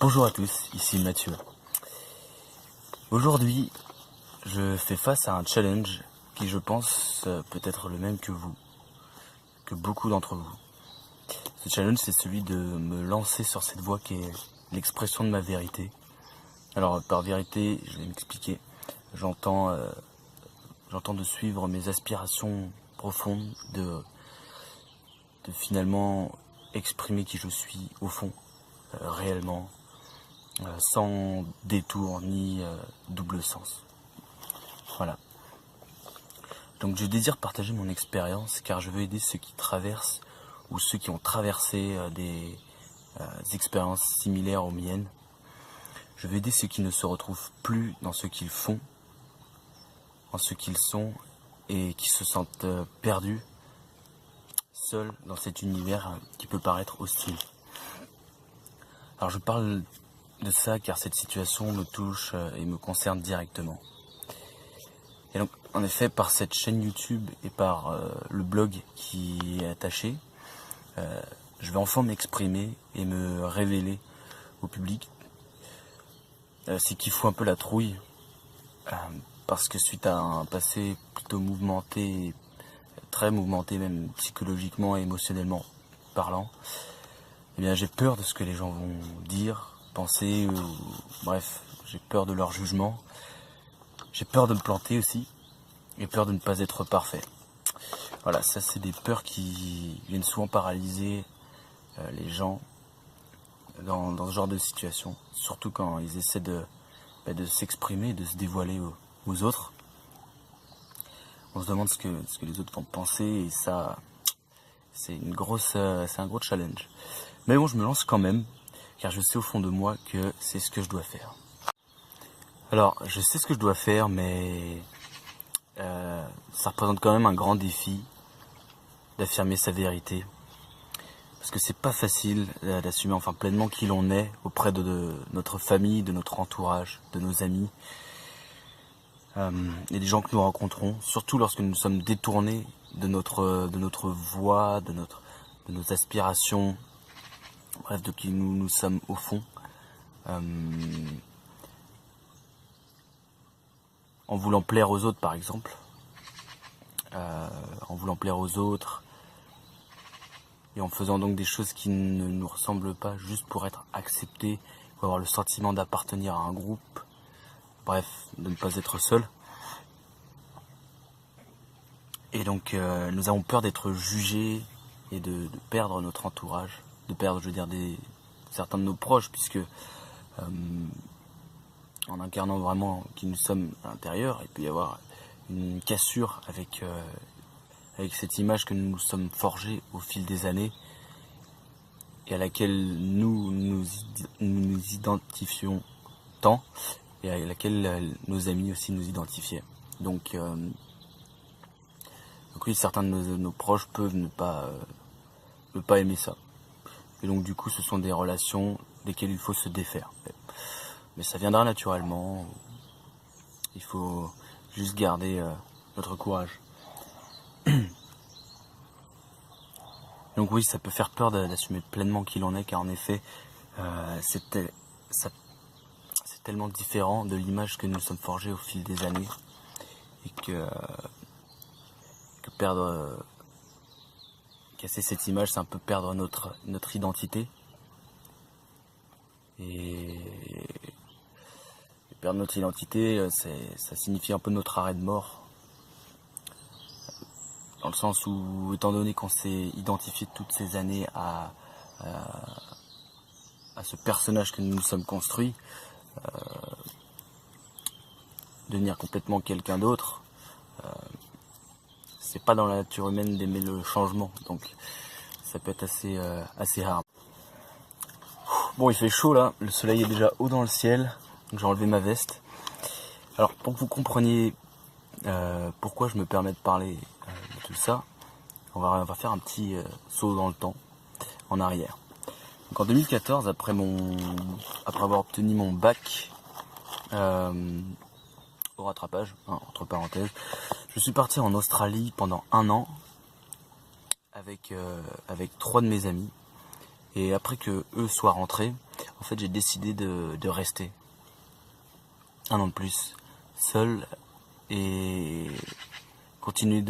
Bonjour à tous, ici Mathieu. Aujourd'hui, je fais face à un challenge qui, je pense, peut être le même que vous, que beaucoup d'entre vous. Ce challenge, c'est celui de me lancer sur cette voie qui est l'expression de ma vérité. Alors, par vérité, je vais m'expliquer. J'entends de suivre mes aspirations profondes, de finalement exprimer qui je suis au fond, réellement, sans détour ni double sens. Voilà. Donc je désire partager mon expérience car je veux aider ceux qui traversent ou ceux qui ont traversé des expériences similaires aux miennes. Je veux aider ceux qui ne se retrouvent plus dans ce qu'ils font, en ce qu'ils sont et qui se sentent perdus, seuls dans cet univers qui peut paraître hostile. Alors je parle de ça car cette situation me touche et me concerne directement. Et donc, en effet, par cette chaîne YouTube et par le blog qui est attaché, je vais enfin m'exprimer et me révéler au public. C'est qu'il faut un peu la trouille, parce que suite à un passé plutôt mouvementé, très mouvementé même psychologiquement et émotionnellement parlant, eh bien j'ai peur de ce que les gens vont dire, penser, bref, j'ai peur de leur jugement, j'ai peur de me planter aussi, et peur de ne pas être parfait. Voilà, ça c'est des peurs qui viennent souvent paralyser les gens dans ce genre de situation, surtout quand ils essaient de s'exprimer, de se dévoiler aux autres. On se demande ce que les autres vont penser et ça, c'est un gros challenge. Mais bon, je me lance quand même, car je sais au fond de moi que c'est ce que je dois faire. Alors, je sais ce que je dois faire, mais ça représente quand même un grand défi d'affirmer sa vérité. Parce que c'est pas facile d'assumer enfin pleinement qui l'on est auprès de notre famille, de notre entourage, de nos amis et des gens que nous rencontrons, surtout lorsque nous sommes détournés de notre voie, de nos aspirations, bref, de qui nous sommes au fond. En voulant plaire aux autres par exemple, en voulant plaire aux autres, et en faisant donc des choses qui ne nous ressemblent pas juste pour être acceptés, pour avoir le sentiment d'appartenir à un groupe, bref, de ne pas être seul. Et donc nous avons peur d'être jugés et de perdre notre entourage, de perdre, je veux dire, certains de nos proches, puisque en incarnant vraiment qui nous sommes à l'intérieur, il peut y avoir une cassure avec cette image que nous nous sommes forgés au fil des années et à laquelle nous identifions tant et à laquelle nos amis aussi nous identifiaient. Donc oui, certains de nos proches peuvent ne pas aimer ça. Et donc du coup, ce sont des relations desquelles il faut se défaire. Mais ça viendra naturellement. Il faut juste garder notre courage. Donc oui, ça peut faire peur d'assumer pleinement qui l'on est, car en effet, c'est tellement différent de l'image que nous sommes forgés au fil des années, et que casser cette image, c'est un peu perdre notre identité, et perdre notre identité, ça signifie un peu notre arrêt de mort. Dans le sens où, étant donné qu'on s'est identifié toutes ces années à ce personnage que nous nous sommes construits, devenir complètement quelqu'un d'autre, c'est pas dans la nature humaine d'aimer le changement, donc ça peut être assez rare. Bon, il fait chaud là, le soleil est déjà haut dans le ciel, donc j'ai enlevé ma veste. Alors pour que vous compreniez pourquoi je me permets de parler de tout ça, on va faire un petit saut dans le temps, en arrière. Donc en 2014, après avoir obtenu mon bac au rattrapage, entre parenthèses, je suis parti en Australie pendant 1 an avec 3 de mes amis. Et après que eux soient rentrés, en fait j'ai décidé de rester un an de plus seul et continuer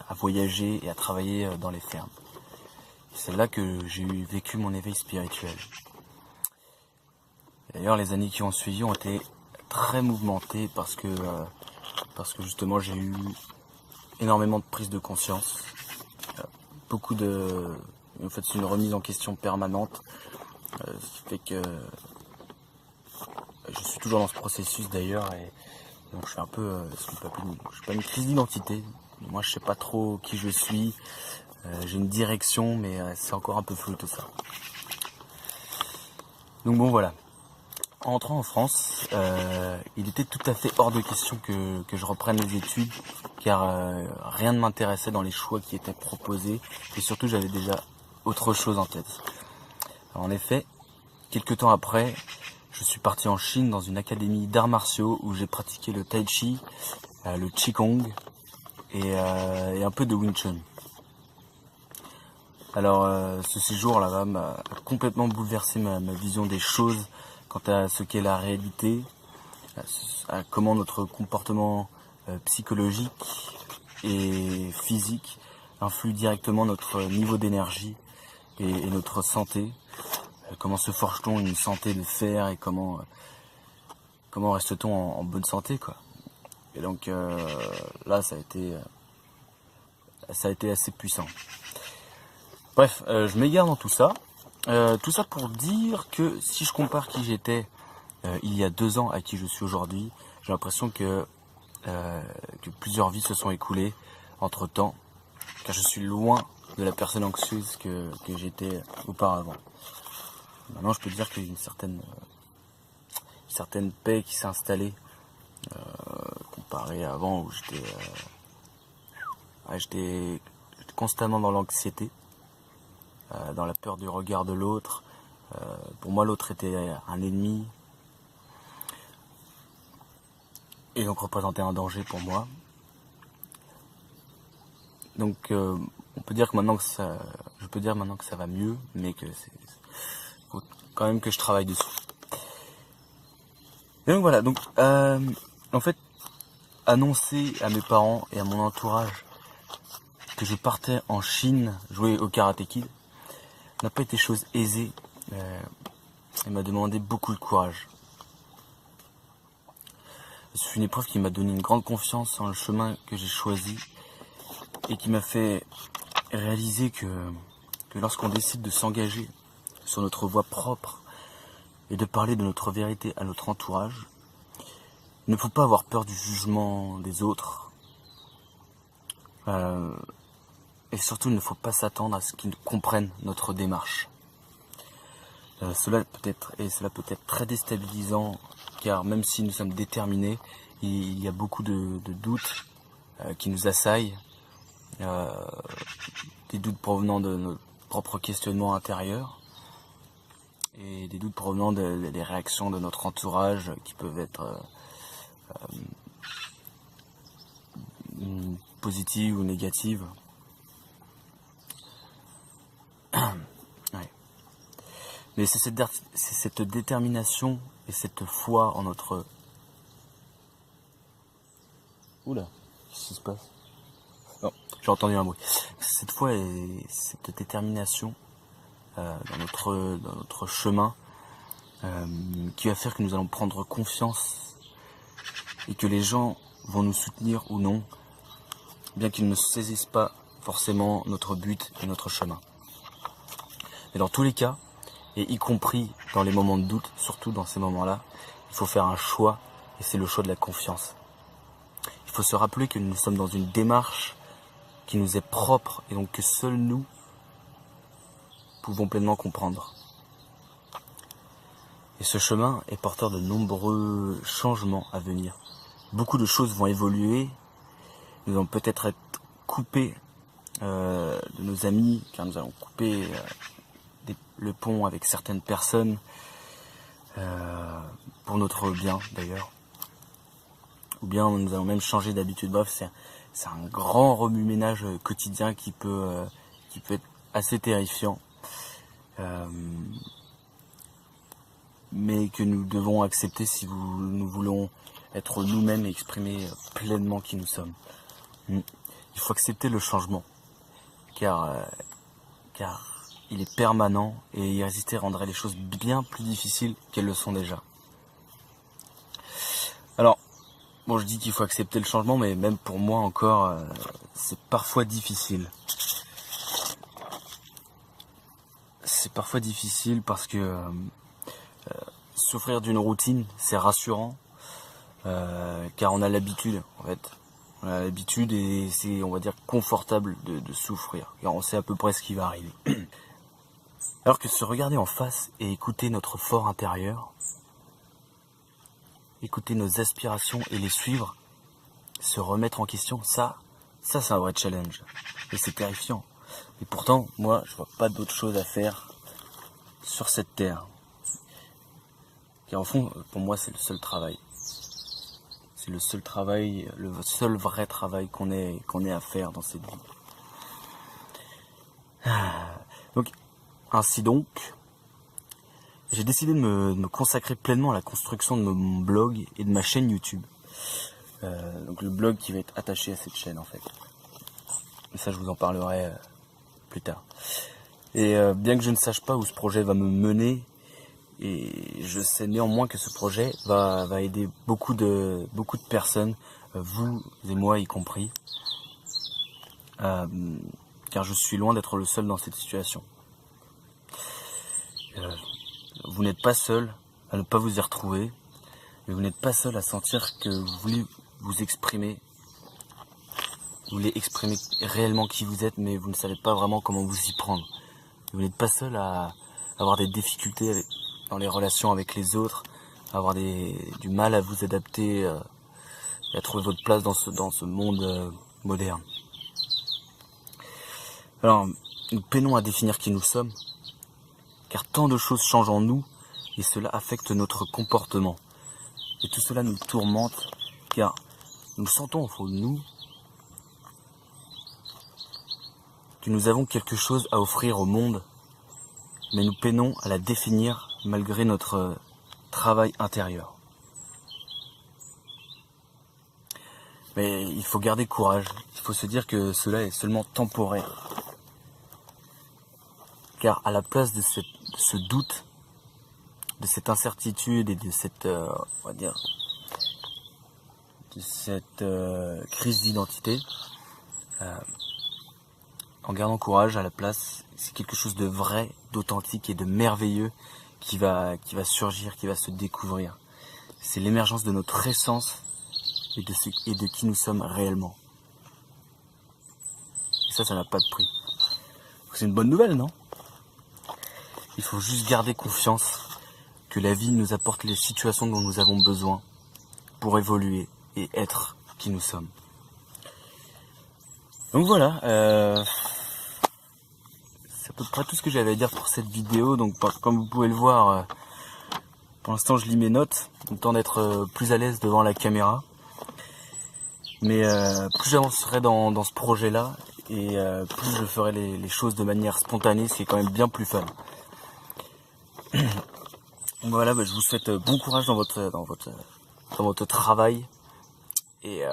à voyager et à travailler dans les fermes. C'est là que j'ai vécu mon éveil spirituel. D'ailleurs, les années qui ont suivi ont été très mouvementées parce que justement j'ai eu énormément de prise de conscience, en fait c'est une remise en question permanente, ce qui fait que je suis toujours dans ce processus d'ailleurs, et donc je suis un peu, je suis pas une crise d'identité. Moi je sais pas trop qui je suis, j'ai une direction mais c'est encore un peu flou tout ça. Donc bon voilà. En rentrant en France, il était tout à fait hors de question que je reprenne les études, car rien ne m'intéressait dans les choix qui étaient proposés, et surtout j'avais déjà autre chose en tête. Alors, en effet, quelques temps après, je suis parti en Chine dans une académie d'arts martiaux où j'ai pratiqué le tai chi, le qigong et un peu de Wing Chun. Alors ce séjour là-bas m'a complètement bouleversé ma vision des choses quant à ce qu'est la réalité, à comment notre comportement psychologique et physique influe directement notre niveau d'énergie et notre santé. Comment se forge-t-on une santé de fer et comment reste-t-on en bonne santé, quoi. Et donc là ça a été assez puissant. Bref, je m'égare dans tout ça. Tout ça pour dire que si je compare qui j'étais il y a 2 ans à qui je suis aujourd'hui, j'ai l'impression que plusieurs vies se sont écoulées entre temps, car je suis loin de la personne anxieuse que j'étais auparavant. Maintenant je peux dire qu'il y a une certaine paix qui s'est installée comparé à avant où j'étais constamment dans l'anxiété, dans la peur du regard de l'autre. Pour moi l'autre était un ennemi et donc représentait un danger pour moi. Donc je peux dire maintenant que ça va mieux, mais que faut quand même que je travaille dessus. Et donc voilà, donc en fait annoncer à mes parents et à mon entourage que je partais en Chine jouer au Karate Kid n'a pas été chose aisée. Il m'a demandé beaucoup de courage. C'est une épreuve qui m'a donné une grande confiance en le chemin que j'ai choisi et qui m'a fait réaliser que lorsqu'on décide de s'engager sur notre voie propre et de parler de notre vérité à notre entourage, il ne faut pas avoir peur du jugement des autres. Et surtout, il ne faut pas s'attendre à ce qu'ils comprennent notre démarche. Cela peut être très déstabilisant, car même si nous sommes déterminés, il y a beaucoup de doutes qui nous assaillent, des doutes provenant de nos propres questionnements intérieurs, et des doutes provenant des réactions de notre entourage qui peuvent être positives ou négatives. Ouais. Mais c'est cette détermination et cette foi en notre... Oula, qu'est-ce qui se passe? Non, j'ai entendu un bruit. Cette foi et cette détermination dans notre chemin qui va faire que nous allons prendre confiance et que les gens vont nous soutenir ou non, bien qu'ils ne saisissent pas forcément notre but et notre chemin. Mais dans tous les cas, et y compris dans les moments de doute, surtout dans ces moments-là, il faut faire un choix, et c'est le choix de la confiance. Il faut se rappeler que nous sommes dans une démarche qui nous est propre, et donc que seuls nous pouvons pleinement comprendre. Et ce chemin est porteur de nombreux changements à venir. Beaucoup de choses vont évoluer, nous allons peut-être être coupés de nos amis, car nous allons couper le pont avec certaines personnes, pour notre bien d'ailleurs, ou bien nous allons même changer d'habitude. Bref, c'est un grand remue-ménage quotidien qui peut être assez terrifiant. mais que nous devons accepter si nous voulons être nous-mêmes et exprimer pleinement qui nous sommes. Il faut accepter le changement, car il est permanent et y résister rendrait les choses bien plus difficiles qu'elles le sont déjà. Alors, bon, je dis qu'il faut accepter le changement, mais même pour moi encore, c'est parfois difficile. C'est parfois difficile parce que souffrir d'une routine, c'est rassurant, car on a l'habitude, en fait. On a l'habitude et c'est, on va dire, confortable de souffrir, car on sait à peu près ce qui va arriver. Alors que se regarder en face et écouter notre fort intérieur, écouter nos aspirations et les suivre, se remettre en question, ça c'est un vrai challenge. Et c'est terrifiant. Et pourtant, moi, je vois pas d'autre chose à faire sur cette terre. Car au fond, pour moi, c'est le seul travail. C'est le seul travail, le seul vrai travail qu'on ait à faire dans cette vie. Donc, ainsi donc, j'ai décidé de me consacrer pleinement à la construction de mon blog et de ma chaîne YouTube. Donc le blog qui va être attaché à cette chaîne en fait. Mais ça je vous en parlerai plus tard. Et bien que je ne sache pas où ce projet va me mener, et je sais néanmoins que ce projet va aider beaucoup de personnes, vous et moi y compris, car je suis loin d'être le seul dans cette situation. Vous n'êtes pas seul à ne pas vous y retrouver, mais vous n'êtes pas seul à sentir que vous voulez vous exprimer, vous voulez exprimer réellement qui vous êtes, mais vous ne savez pas vraiment comment vous y prendre. Vous n'êtes pas seul à avoir des difficultés dans les relations avec les autres, à avoir du mal à vous adapter et à trouver votre place dans ce monde moderne. Alors, nous peinons à définir qui nous sommes, car tant de choses changent en nous et cela affecte notre comportement. Et tout cela nous tourmente, car nous sentons au fond de nous que nous avons quelque chose à offrir au monde, mais nous peinons à la définir malgré notre travail intérieur. Mais il faut garder courage, il faut se dire que cela est seulement temporaire. Car à la place de ce doute, de cette incertitude et de cette, on va dire, de cette crise d'identité, en gardant courage à la place, c'est quelque chose de vrai, d'authentique et de merveilleux qui va surgir, qui va se découvrir. C'est l'émergence de notre essence et de qui nous sommes réellement. Et ça n'a pas de prix. C'est une bonne nouvelle, non ? Il faut juste garder confiance que la vie nous apporte les situations dont nous avons besoin pour évoluer et être qui nous sommes. Donc voilà, c'est à peu près tout ce que j'avais à dire pour cette vidéo. Donc comme vous pouvez le voir, pour l'instant je lis mes notes, le temps d'être plus à l'aise devant la caméra. Mais plus j'avancerai dans ce projet-là, et plus je ferai les choses de manière spontanée, c'est quand même bien plus fun. Voilà, je vous souhaite bon courage dans votre travail. Et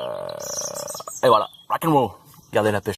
voilà, rock'n'roll, gardez la pêche.